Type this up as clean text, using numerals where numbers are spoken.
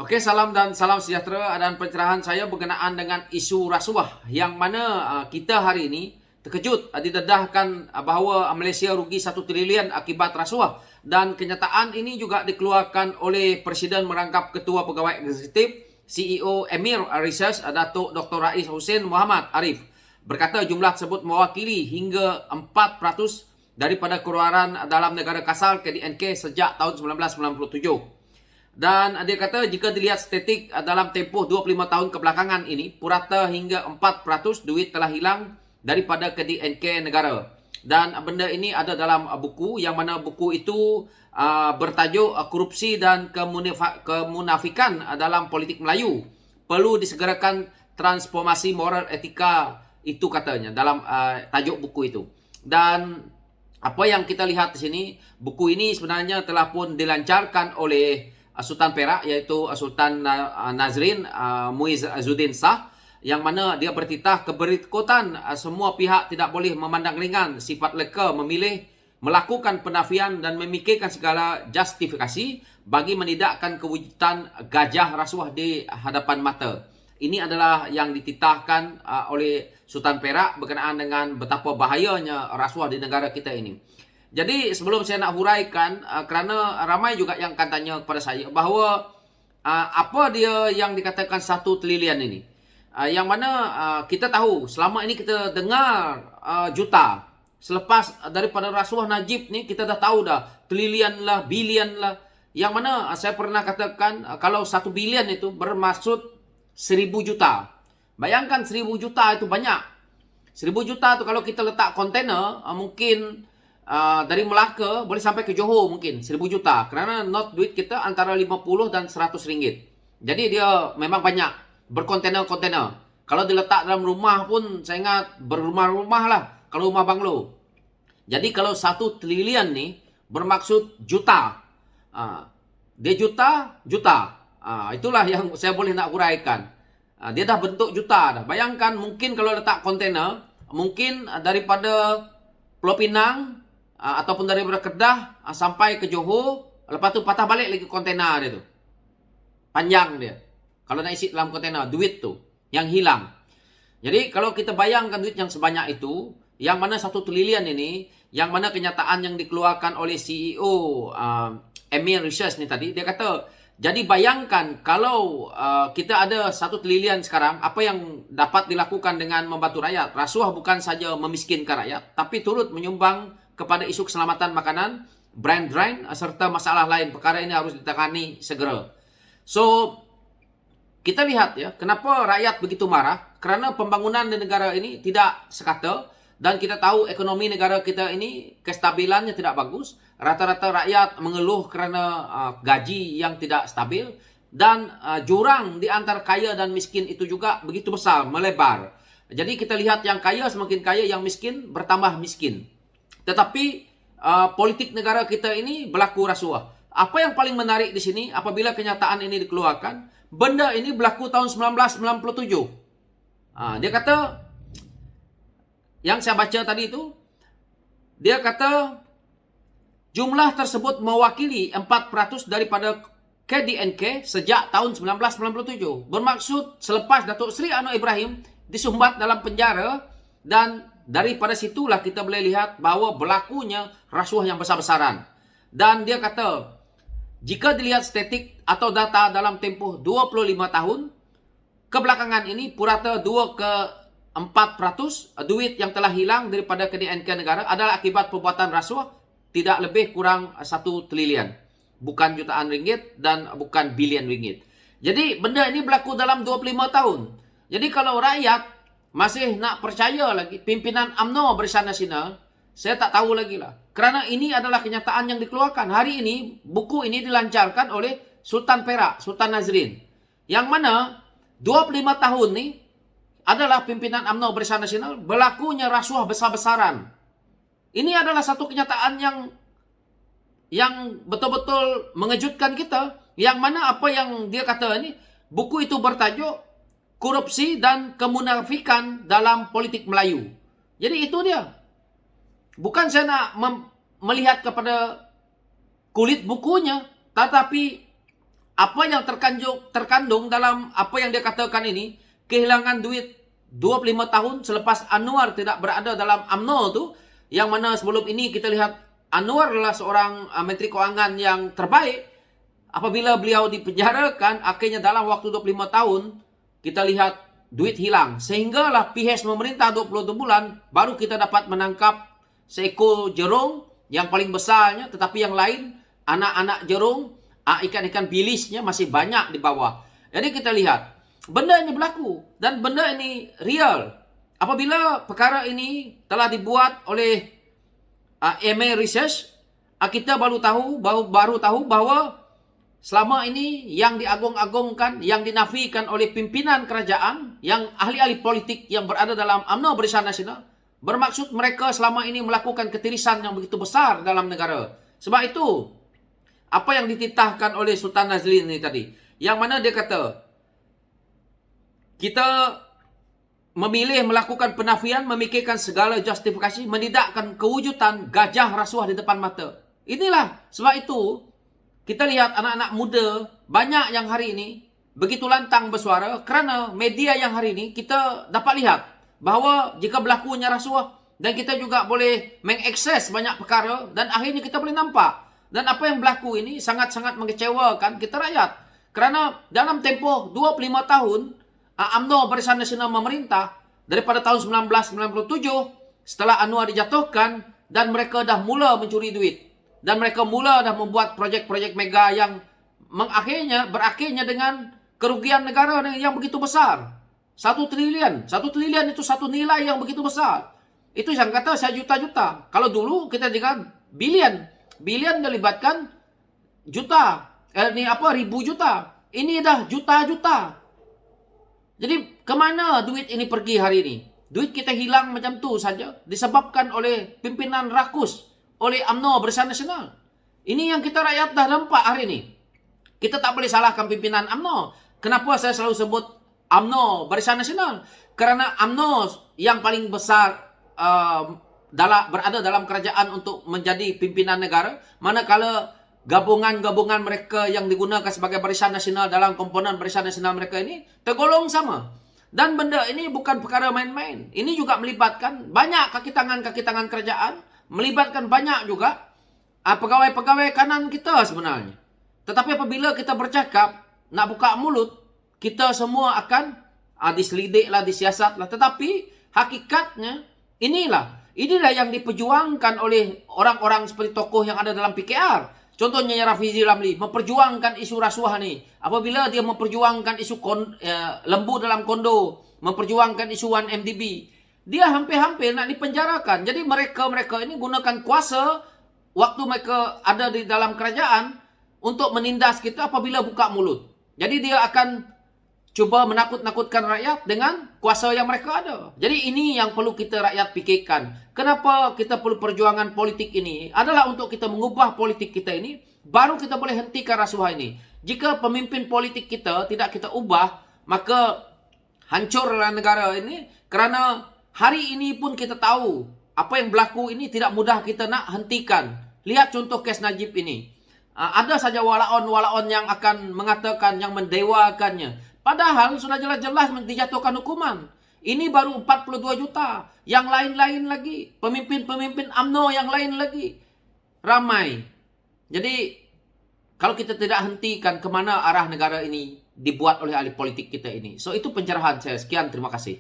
Oke, salam dan salam sejahtera dan pencerahan saya berkenaan dengan isu rasuah yang mana kita hari ini terkejut didedahkan bahawa Malaysia rugi 1 trilion akibat rasuah, dan kenyataan ini juga dikeluarkan oleh Presiden merangkap Ketua Pegawai Eksekutif CEO Emir Research Datuk Dr. Rais Hussein Muhammad Arif, berkata jumlah tersebut mewakili hingga 4% daripada keluaran dalam negara kasar KDNK sejak tahun 1997. Dan dia kata jika dilihat statistik dalam tempoh 25 tahun kebelakangan ini, purata hingga 4% duit telah hilang daripada KDNK negara. Dan benda ini ada dalam buku, yang mana buku itu bertajuk Korupsi dan Kemunafikan dalam Politik Melayu. Perlu disegerakan transformasi moral etika, itu katanya dalam tajuk buku itu. Dan apa yang kita lihat di sini, buku ini sebenarnya telah pun dilancarkan oleh Sultan Perak, iaitu Sultan Nazrin Muiz Azuddin Shah, yang mana dia bertitah keberikutan semua pihak tidak boleh memandang ringan sifat leka memilih, melakukan penafian dan memikirkan segala justifikasi bagi menidakkan kewujudan gajah rasuah di hadapan mata. Ini adalah yang dititahkan oleh Sultan Perak berkenaan dengan betapa bahayanya rasuah di negara kita ini. Jadi sebelum saya nak huraikan, kerana ramai juga yang akan tanya kepada saya bahawa apa dia yang dikatakan 1 trilion ini. Yang mana kita tahu selama ini kita dengar juta. Selepas daripada rasuah Najib ni kita dah tahu dah trilion lah, bilion lah. Yang mana saya pernah katakan kalau 1 bilion itu bermaksud 1000 juta. Bayangkan 1000 juta itu banyak. 1000 juta tu kalau kita letak kontainer mungkin dari Melaka boleh sampai ke Johor mungkin 1000 juta, kerana not duit kita antara 50 dan 100 ringgit. Jadi dia memang banyak berkontainer-kontainer. Kalau diletak dalam rumah pun saya ingat berrumah-rumah lah, kalau rumah banglo. Jadi kalau 1 trilion ni bermaksud juta. Dia juta. Itulah yang saya boleh nak huraikan. Dia dah bentuk juta dah. Bayangkan mungkin kalau letak kontainer, mungkin daripada Pulau Pinang ataupun daripada Kedah sampai ke Johor, lepas tu patah balik lagi kontainer dia tu. Panjang dia. Kalau nak isi dalam kontainer, duit tu yang hilang. Jadi kalau kita bayangkan duit yang sebanyak itu, yang mana 1 trilion ini, yang mana kenyataan yang dikeluarkan oleh CEO Emir Research ni tadi, dia kata, jadi bayangkan kalau kita ada 1 trilion sekarang, apa yang dapat dilakukan dengan membantu rakyat. Rasuah bukan saja memiskinkan rakyat, tapi turut menyumbang kepada isu keselamatan makanan, brand drain, serta masalah lain. Perkara ini harus ditangani segera. So, kita lihat ya, kenapa rakyat begitu marah? Kerana pembangunan di negara ini tidak sekata, dan kita tahu ekonomi negara kita ini kestabilannya tidak bagus. Rata-rata rakyat mengeluh kerana gaji yang tidak stabil, dan jurang di antara kaya dan miskin itu juga begitu besar, melebar. Jadi kita lihat yang kaya semakin kaya, yang miskin bertambah miskin. Tetapi politik negara kita ini berlaku rasuah. Apa yang paling menarik di sini apabila kenyataan ini dikeluarkan, benda ini berlaku tahun 1997. Dia kata, yang saya baca tadi itu, dia kata jumlah tersebut mewakili 4% daripada KDNK sejak tahun 1997. Bermaksud selepas Datuk Seri Anwar Ibrahim disumbat dalam penjara, dan daripada situlah kita boleh lihat bahawa berlakunya rasuah yang besar-besaran. Dan dia kata, jika dilihat statistik atau data dalam tempoh 25 tahun kebelakangan ini, purata 2/4% duit yang telah hilang daripada KDNK negara adalah akibat perbuatan rasuah, tidak lebih kurang 1 trilion. Bukan jutaan ringgit dan bukan bilion ringgit. Jadi benda ini berlaku dalam 25 tahun. Jadi kalau rakyat masih nak percaya lagi pimpinan UMNO Barisan Nasional, saya tak tahu lagi lah. Kerana ini adalah kenyataan yang dikeluarkan. Hari ini, buku ini dilancarkan oleh Sultan Perak, Sultan Nazrin. Yang mana 25 tahun ni adalah pimpinan UMNO Barisan Nasional berlakunya rasuah besar-besaran. Ini adalah satu kenyataan yang betul-betul mengejutkan kita. Yang mana apa yang dia kata ni, buku itu bertajuk Korupsi dan Kemunafikan dalam Politik Melayu. Jadi itu dia. Bukan saya nak melihat kepada kulit bukunya, tetapi Apa yang terkandung dalam apa yang dia katakan ini, kehilangan duit 25 tahun selepas Anwar tidak berada dalam UMNO tu, yang mana sebelum ini kita lihat Anwar adalah seorang Menteri Keuangan yang terbaik. Apabila beliau dipenjarakan, akhirnya dalam waktu 25 tahun, kita lihat duit hilang. Sehinggalah PHS memerintah 20 bulan, baru kita dapat menangkap seekor jerung yang paling besarnya, tetapi yang lain, anak-anak jerung, ikan-ikan bilisnya masih banyak di bawah. Jadi kita lihat, benda ini berlaku dan benda ini real. Apabila perkara ini telah dibuat oleh MA Research, kita baru tahu bahawa selama ini yang diagung-agungkan, yang dinafikan oleh pimpinan kerajaan, yang ahli-ahli politik yang berada dalam UMNO Barisan Nasional, bermaksud mereka selama ini melakukan ketirisan yang begitu besar dalam negara. Sebab itu, apa yang dititahkan oleh Sultan Nazlin ini tadi, yang mana dia kata, kita memilih melakukan penafian, memikirkan segala justifikasi, menidakkan kewujudan gajah rasuah di depan mata. Inilah sebab itu, kita lihat anak-anak muda banyak yang hari ini begitu lantang bersuara kerana media yang hari ini kita dapat lihat bahawa jika berlakunya rasuah dan kita juga boleh mengakses banyak perkara dan akhirnya kita boleh nampak. Dan apa yang berlaku ini sangat-sangat mengecewakan kita rakyat. Kerana dalam tempoh 25 tahun UMNO Barisan Nasional memerintah daripada tahun 1997 setelah Anwar dijatuhkan dan mereka dah mula mencuri duit. Dan mereka mula dah membuat projek-projek mega yang berakhirnya dengan kerugian negara yang begitu besar. 1 triliun. 1 triliun itu satu nilai yang begitu besar. Itu yang kata saya juta-juta. Kalau dulu kita dengan bilion. Bilion melibatkan juta. Ribu juta. Ini dah juta-juta. Jadi kemana duit ini pergi hari ini? Duit kita hilang macam tu saja. Disebabkan oleh pimpinan rakus. Oleh UMNO Barisan Nasional. Ini yang kita rakyat dah nampak hari ini. Kita tak boleh salahkan pimpinan UMNO. Kenapa saya selalu sebut UMNO Barisan Nasional? Kerana UMNO yang paling besar berada dalam kerajaan untuk menjadi pimpinan negara. Manakala gabungan-gabungan mereka yang digunakan sebagai Barisan Nasional dalam komponen Barisan Nasional mereka ini tergolong sama. Dan benda ini bukan perkara main-main. Ini juga melibatkan banyak kaki tangan kerajaan. Melibatkan banyak juga pegawai-pegawai kanan kita sebenarnya. Tetapi apabila kita bercakap, nak buka mulut, kita semua akan diselidiklah, disiasatlah. Tetapi hakikatnya inilah yang diperjuangkan oleh orang-orang seperti tokoh yang ada dalam PKR. Contohnya Rafizi Ramli memperjuangkan isu rasuah ni. Apabila dia memperjuangkan isu lembu dalam kondo, memperjuangkan isu 1MDB, dia hampir-hampir nak dipenjarakan. Jadi mereka ini gunakan kuasa waktu mereka ada di dalam kerajaan untuk menindas kita apabila buka mulut. Jadi dia akan cuba menakut-nakutkan rakyat dengan kuasa yang mereka ada. Jadi ini yang perlu kita rakyat fikirkan. Kenapa kita perlu perjuangan politik ini? Adalah untuk kita mengubah politik kita ini, baru kita boleh hentikan rasuah ini. Jika pemimpin politik kita tidak kita ubah, maka hancurlah negara ini. Kerana hari ini pun kita tahu apa yang berlaku ini tidak mudah kita nak hentikan. Lihat contoh kes Najib ini. Ada saja walaon-walaon yang akan mengatakan, yang mendewakannya. Padahal sudah jelas-jelas dijatuhkan hukuman. Ini baru 42 juta. Yang lain-lain lagi. Pemimpin-pemimpin UMNO yang lain lagi. Ramai. Jadi, kalau kita tidak hentikan kemana arah negara ini dibuat oleh ahli politik kita ini. So, itu pencerahan saya. Sekian, terima kasih.